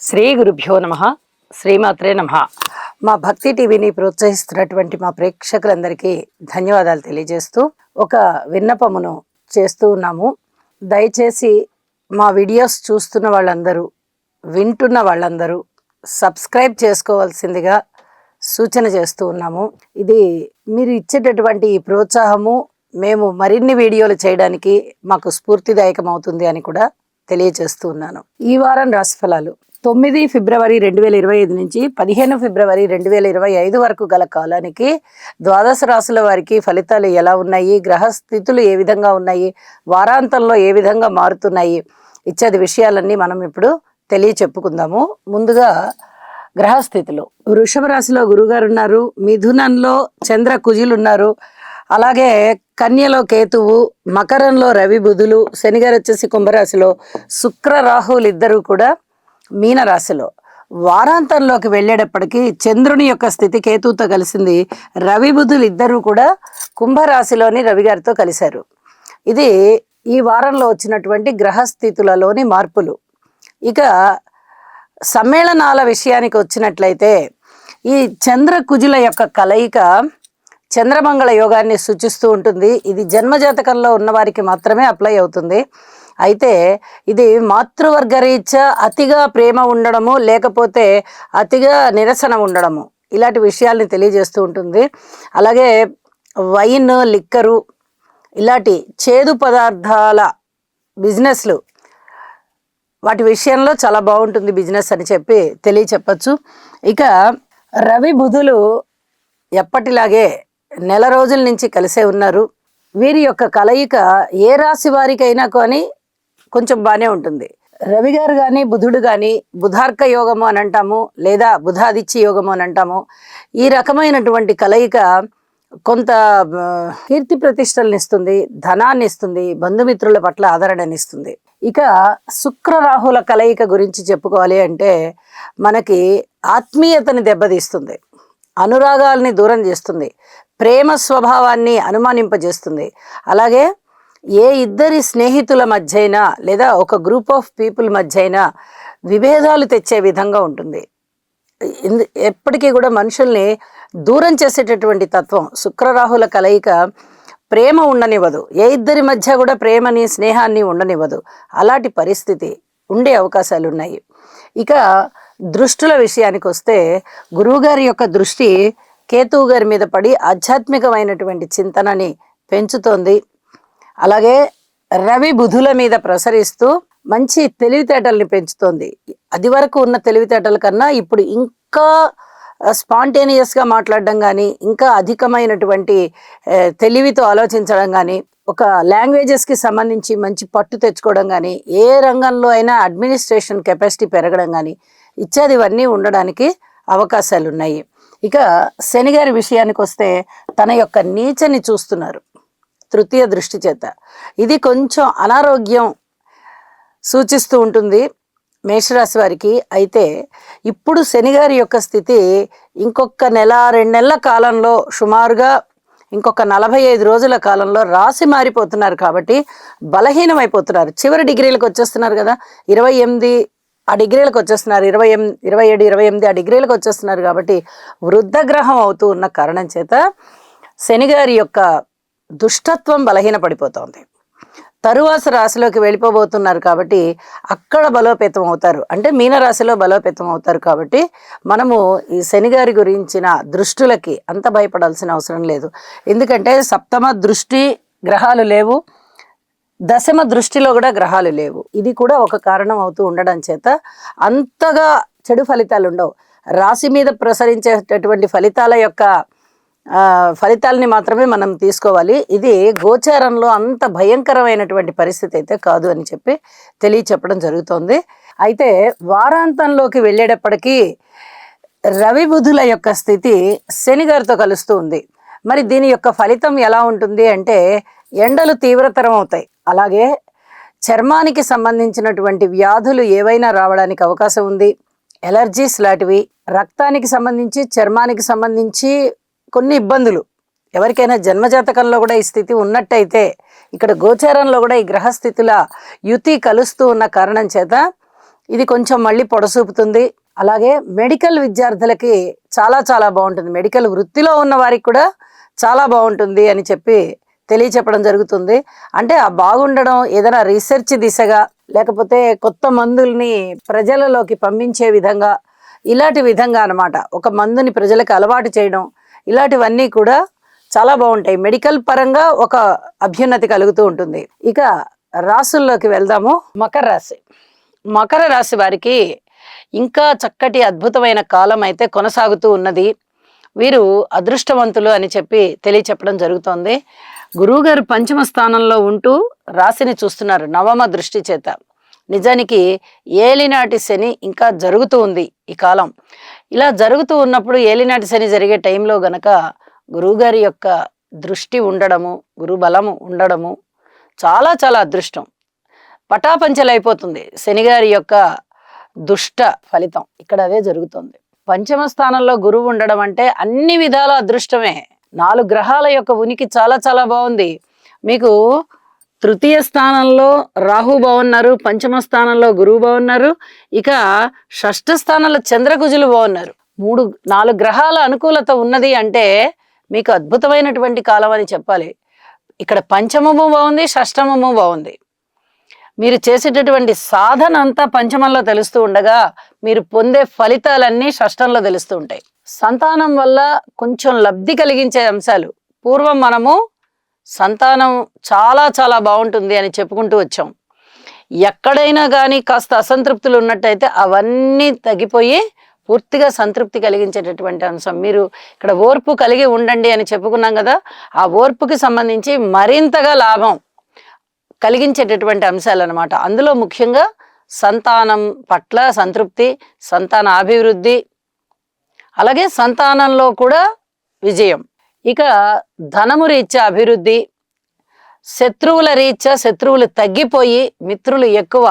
శ్రీ గురుభ్యో నమః. శ్రీమాత్రే నమః. మా భక్తి టీవీని ప్రోత్సహిస్తున్నటువంటి మా ప్రేక్షకులందరికీ ధన్యవాదాలు తెలియజేస్తూ ఒక విన్నపమును చేస్తూ ఉన్నాము. దయచేసి మా వీడియోస్ చూస్తున్న వాళ్ళందరూ, వింటున్న వాళ్ళందరూ సబ్స్క్రైబ్ చేసుకోవాల్సిందిగా సూచన చేస్తూ ఉన్నాము. ఇది మీరు ఇచ్చేటటువంటి ఈ ప్రోత్సాహము మేము మరిన్ని వీడియోలు చేయడానికి మాకు స్ఫూర్తిదాయకం అవుతుంది అని కూడా తెలియజేస్తూ ఉన్నాను. ఈ వారం రాశిఫలాలు 9 ఫిబ్రవరి 2025 నుంచి 15 ఫిబ్రవరి 2025 వరకు గల కాలానికి ద్వాదశ రాశుల వారికి ఫలితాలు ఎలా ఉన్నాయి, గ్రహస్థితులు ఏ విధంగా ఉన్నాయి, వారాంతంలో ఏ విధంగా మారుతున్నాయి ఇత్యాది విషయాలన్నీ మనం ఇప్పుడు చెప్పుకుందాము. ముందుగా గ్రహస్థితులు. వృషభ రాశిలో గురుగారు ఉన్నారు, మిథునంలో చంద్ర కుజులు ఉన్నారు, అలాగే కన్యలో కేతువు, మకరంలో రవి బుధులు, శనిగారు వచ్చేసి కుంభరాశిలో, శుక్ర రాహులు ఇద్దరు కూడా మీనరాశిలో. వారాంతంలోకి వెళ్ళేటప్పటికీ చంద్రుని యొక్క స్థితి కేతువుతో కలిసింది. రవి బుధులు ఇద్దరు కూడా కుంభరాశిలోని రవి గారితో కలిశారు. ఇది ఈ వారంలో వచ్చినటువంటి గ్రహస్థితులలోని మార్పులు. ఇక సమ్మేళనాల విషయానికి వచ్చినట్లయితే ఈ చంద్ర కుజుల యొక్క కలయిక చంద్రమంగళ యోగాన్ని సూచిస్తూ ఉంటుంది. ఇది జన్మజాతకంలో ఉన్న వారికి మాత్రమే అప్లై అవుతుంది. అయితే ఇది మాతృవర్గరీత్యా అతిగా ప్రేమ ఉండడము, లేకపోతే అతిగా నిరసన ఉండడము, ఇలాంటి విషయాల్ని తెలియజేస్తూ ఉంటుంది. అలాగే వైన్, లిక్కరు ఇలాంటి చేదు పదార్థాల బిజినెస్లు, వాటి విషయంలో చాలా బాగుంటుంది బిజినెస్ అని చెప్పి చెప్పచ్చు. ఇక రవి బుధులు ఎప్పటిలాగే నెల రోజుల నుంచి కలిసే ఉన్నారు. వీరి యొక్క కలయిక ఏ రాశి వారికైనా కానీ కొంచెం బాగానే ఉంటుంది. రవి గారు కానీ బుధుడు కానీ బుధార్క యోగము అని అంటాము, లేదా బుధాదిత్య యోగము అని అంటాము. ఈ రకమైనటువంటి కలయిక కొంత కీర్తి ప్రతిష్టలను ఇస్తుంది, ధనాన్ని ఇస్తుంది, బంధుమిత్రుల పట్ల ఆదరణనిస్తుంది. ఇక శుక్ర రాహుల కలయిక గురించి చెప్పుకోవాలి అంటే మనకి ఆత్మీయతని దెబ్బతీస్తుంది, అనురాగాల్ని దూరం చేస్తుంది, ప్రేమ స్వభావాన్ని అనుమానింపజేస్తుంది. అలాగే ఏ ఇద్దరి స్నేహితుల మధ్య అయినా లేదా ఒక గ్రూప్ ఆఫ్ పీపుల్ మధ్య అయినా విభేదాలు తెచ్చే విధంగా ఉంటుంది. ఎప్పటికీ కూడా మనుషుల్ని దూరం చేసేటటువంటి తత్వం శుక్రరాహుల కలయిక ప్రేమ ఉండనివ్వదు. ఏ ఇద్దరి మధ్య కూడా ప్రేమని, స్నేహాన్ని ఉండనివ్వదు. అలాంటి పరిస్థితి ఉండే అవకాశాలు ఉన్నాయి. ఇక దృష్టుల విషయానికి వస్తే గురువుగారి యొక్క దృష్టి కేతువు గారి మీద పడి ఆధ్యాత్మికమైనటువంటి చింతనని పెంచుతోంది. అలాగే రవి బుధుల మీద ప్రసరిస్తూ మంచి తెలివితేటల్ని పెంచుతోంది. అది వరకు ఉన్న తెలివితేటల కన్నా ఇప్పుడు ఇంకా స్పాంటేనియస్గా మాట్లాడడం కానీ, ఇంకా అధికమైనటువంటి తెలివితో ఆలోచించడం కానీ, ఒక లాంగ్వేజెస్కి సంబంధించి మంచి పట్టు తెచ్చుకోవడం కానీ, ఏ రంగంలో అయినా అడ్మినిస్ట్రేషన్ కెపాసిటీ పెరగడం కానీ ఇత్యాదివన్నీ ఉండడానికి అవకాశాలు ఉన్నాయి. ఇక శనిగారి విషయానికి వస్తే తన యొక్క నీచని చూస్తున్నారు తృతీయ దృష్టి చేత. ఇది కొంచెం అనారోగ్యం సూచిస్తూ ఉంటుంది మేషరాశి వారికి. అయితే ఇప్పుడు శనిగారి యొక్క స్థితి ఇంకొక నెల 2 నెలల కాలంలో, సుమారుగా ఇంకొక 45 రోజుల కాలంలో రాశి మారిపోతున్నారు కాబట్టి బలహీనమైపోతున్నారు. చివరి డిగ్రీలకు వచ్చేస్తున్నారు కదా, 28 ఆ డిగ్రీలకు వచ్చేస్తున్నారు, 27, 28 ఆ డిగ్రీలకు వచ్చేస్తున్నారు. కాబట్టి వృద్ధగ్రహం అవుతూ ఉన్న కారణం చేత శనిగారి యొక్క దుష్టత్వం బలహీనపడిపోతుంది. తరువాత రాశిలోకి వెళ్ళిపోబోతున్నారు కాబట్టి అక్కడ బలోపేతం అవుతారు, అంటే మీనరాశిలో బలోపేతం అవుతారు. కాబట్టి మనము ఈ శనిగారి గురించిన దృష్టులకి అంత భయపడాల్సిన అవసరం లేదు. ఎందుకంటే సప్తమ దృష్టి గ్రహాలు లేవు, దశమ దృష్టిలో కూడా గ్రహాలు లేవు. ఇది కూడా ఒక కారణం అవుతూ ఉండడం చేత అంతగా చెడు ఫలితాలు ఉండవు. రాశి మీద ప్రసరించేటటువంటి ఫలితాలని మాత్రమే మనం తీసుకోవాలి. ఇది గోచారంలో అంత భయంకరమైనటువంటి పరిస్థితి అయితే కాదు అని చెప్పి చెప్పడం జరుగుతోంది. అయితే వారాంతంలోకి వెళ్ళేటప్పటికీ రవి బుధుల యొక్క స్థితి శని గారితో కలుస్తూ ఉంది. మరి దీని యొక్క ఫలితం ఎలా ఉంటుంది అంటే ఎండలు తీవ్రతరం అవుతాయి. అలాగే చర్మానికి సంబంధించినటువంటి వ్యాధులు ఏవైనా రావడానికి అవకాశం ఉంది, ఎలర్జీస్ లాంటివి. రక్తానికి సంబంధించి, చర్మానికి సంబంధించి కొన్ని ఇబ్బందులు. ఎవరికైనా జన్మజాతకంలో కూడా ఈ స్థితి ఉన్నట్టయితే, ఇక్కడ గోచారంలో కూడా ఈ గ్రహస్థితుల యుతి కలుస్తూ ఉన్న కారణం చేత ఇది కొంచెం మళ్ళీ పొడసూపుతుంది. అలాగే మెడికల్ విద్యార్థులకి చాలా చాలా బాగుంటుంది. మెడికల్ వృత్తిలో ఉన్న వారికి కూడా చాలా బాగుంటుంది అని చెప్పి తెలియచెప్పడం జరుగుతుంది. అంటే ఆ బాగుండడం ఏదైనా రీసెర్చ్ దిశగా, లేకపోతే కొత్త మందుల్ని ప్రజలలోకి పంపించే విధంగా, ఇలాంటి విధంగా అన్నమాట. ఒక మందుని ప్రజలకు అలవాటు చేయడం, ఇలాంటివన్నీ కూడా చాలా బాగుంటాయి. మెడికల్ పరంగా ఒక అభ్యున్నతి కలుగుతూ ఉంటుంది. ఇక రాసుల్లోకి వెళ్దాము. మకర రాశి. మకర రాశి వారికి ఇంకా చక్కటి అద్భుతమైన కాలం అయితే కొనసాగుతూ ఉన్నది. వీరు అదృష్టవంతులు అని చెప్పి తెలియచెప్పడం జరుగుతోంది. గురువుగారు పంచమ స్థానంలో ఉంటూ రాశిని చూస్తున్నారు నవమ దృష్టి చేత. నిజానికి ఏలినాటి శని ఇంకా జరుగుతూ ఉంది ఈ కాలం. ఇలా జరుగుతూ ఉన్నప్పుడు ఏలినాటి శని జరిగే టైంలో గనక గురువుగారి యొక్క దృష్టి ఉండడము, గురు బలము ఉండడము చాలా చాలా అదృష్టం. పటాపంచలైపోతుంది శనిగారి యొక్క దుష్ట ఫలితం. ఇక్కడ అదే జరుగుతుంది. పంచమ స్థానంలో గురువు ఉండడం అంటే అన్ని విధాల అదృష్టమే. 4 గ్రహాల యొక్క ఉనికి చాలా చాలా బాగుంది. మీకు తృతీయ స్థానంలో రాహు బాగున్నారు, పంచమ స్థానంలో గురువు బాగున్నారు, ఇక షష్ఠ స్థానంలో చంద్రకుజులు బాగున్నారు. 4 గ్రహాల అనుకూలత ఉన్నది అంటే మీకు అద్భుతమైనటువంటి కాలం అని చెప్పాలి. ఇక్కడ పంచమము బాగుంది, షష్టమము బాగుంది. మీరు చేసేటటువంటి సాధన అంతా పంచమంలో తెలుస్తూ ఉండగా మీరు పొందే ఫలితాలన్నీ షష్టంలో తెలుస్తూ ఉంటాయి. సంతానం వల్ల కొంచెం లబ్ధి కలిగించే అంశాలు. పూర్వం మనము సంతానం చాలా చాలా బాగుంటుంది అని చెప్పుకుంటూ వచ్చాం. ఎక్కడైనా కానీ కాస్త అసంతృప్తులు ఉన్నట్టయితే అవన్నీ తగ్గిపోయి పూర్తిగా సంతృప్తి కలిగించేటటువంటి అంశం. మీరు ఇక్కడ ఓర్పు కలిగి ఉండండి అని చెప్పుకున్నాం కదా, ఆ ఓర్పుకి సంబంధించి మరింతగా లాభం కలిగించేటటువంటి అంశాలు అన్నమాట. అందులో ముఖ్యంగా సంతానం పట్ల సంతృప్తి, సంతాన అభివృద్ధి, అలాగే సంతానంలో కూడా విజయం. ఇక ధనము రీత్యా అభివృద్ధి, శత్రువుల రీత్యా శత్రువులు తగ్గిపోయి మిత్రులు ఎక్కువ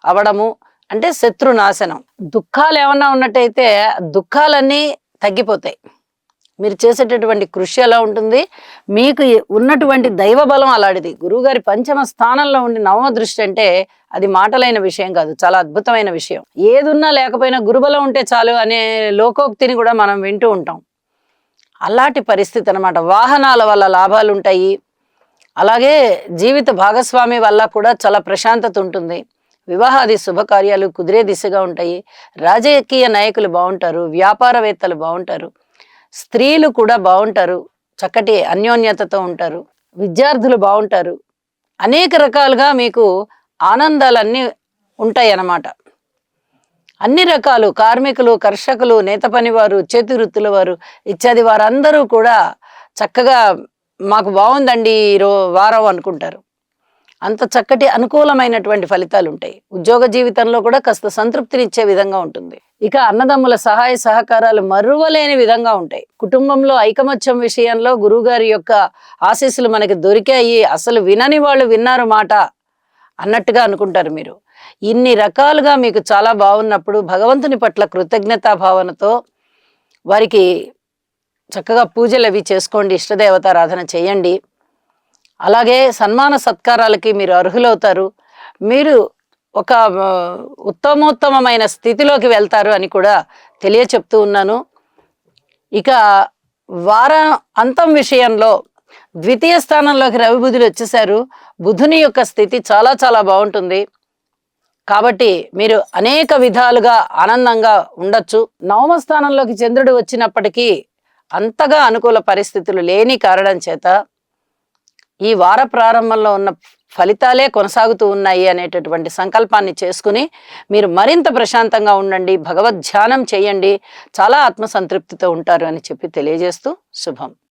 అవడము, అంటే శత్రునాశనం. దుఃఖాలు ఏమన్నా ఉన్నట్టయితే దుఃఖాలన్నీ తగ్గిపోతాయి. మీరు చేసేటటువంటి కృషి ఎలా ఉంటుంది, మీకు ఉన్నటువంటి దైవ బలం అలాంటిది. గురువుగారి పంచమ స్థానంలో ఉండి నవమ దృష్టి అంటే అది మాటలైన విషయం కాదు, చాలా అద్భుతమైన విషయం. ఏదున్నా లేకపోయినా గురుబలం ఉంటే చాలు అనే లోకోక్తిని కూడా మనం వింటూ ఉంటాం. అలాంటి పరిస్థితి అన్నమాట. వాహనాల వల్ల లాభాలు ఉంటాయి, అలాగే జీవిత భాగస్వామి వల్ల కూడా చాలా ప్రశాంతత ఉంటుంది. వివాహాది శుభకార్యాలు కుదిరే దిశగా ఉంటాయి. రాజకీయ నాయకులు బాగుంటారు, వ్యాపారవేత్తలు బాగుంటారు, స్త్రీలు కూడా బాగుంటారు, చక్కటి అన్యోన్యతతో ఉంటారు, విద్యార్థులు బాగుంటారు. అనేక రకాలుగా మీకు ఆనందాలన్నీ ఉంటాయి అన్నమాట. అన్ని రకాలు కార్మికులు, కర్షకులు, నేత పనివారు, చేతి వృత్తుల వారు ఇత్యాది వారందరూ కూడా చక్కగా మాకు బాగుందండి వారం అనుకుంటారు. అంత చక్కటి అనుకూలమైనటువంటి ఫలితాలు ఉంటాయి. ఉద్యోగ జీవితంలో కూడా కాస్త సంతృప్తినిచ్చే విధంగా ఉంటుంది. ఇక అన్నదమ్ముల సహాయ సహకారాలు మరువలేని విధంగా ఉంటాయి. కుటుంబంలో ఐకమత్యం విషయంలో గురువుగారి యొక్క ఆశీస్సులు మనకి దొరికాయి. అసలు వినని వాళ్ళు విన్నారు మాట అన్నట్టుగా అనుకుంటారు మీరు. ఇన్ని రకాలుగా మీకు చాలా బాగున్నప్పుడు భగవంతుని పట్ల కృతజ్ఞతా భావనతో వారికి చక్కగా పూజలు అవి చేసుకోండి, ఇష్టదేవతారాధన చేయండి. అలాగే సన్మాన సత్కారాలకి మీరు అర్హులవుతారు. మీరు ఒక ఉత్తమోత్తమైన స్థితిలోకి వెళ్తారు అని కూడా తెలియచెప్తూ ఉన్నాను. ఇక వార అంతం విషయంలో ద్వితీయ స్థానంలోకి రవి బుధులు వచ్చేసారు. బుధుని యొక్క స్థితి చాలా చాలా బాగుంటుంది. కాబట్టి మీరు అనేక విధాలుగా ఆనందంగా ఉండొచ్చు. నవమ స్థానంలోకి చంద్రుడు వచ్చినప్పటికీ అంతగా అనుకూల పరిస్థితులు లేని కారణం చేత ఈ వార ప్రారంభంలో ఉన్న ఫలితాలే కొనసాగుతూ ఉన్నాయి అనేటటువంటి సంకల్పాన్ని చేసుకుని మీరు మరింత ప్రశాంతంగా ఉండండి, భగవద్ ధ్యానం చేయండి, చాలా ఆత్మసంతృప్తితో ఉంటారు అని చెప్పి తెలియజేస్తూ శుభం.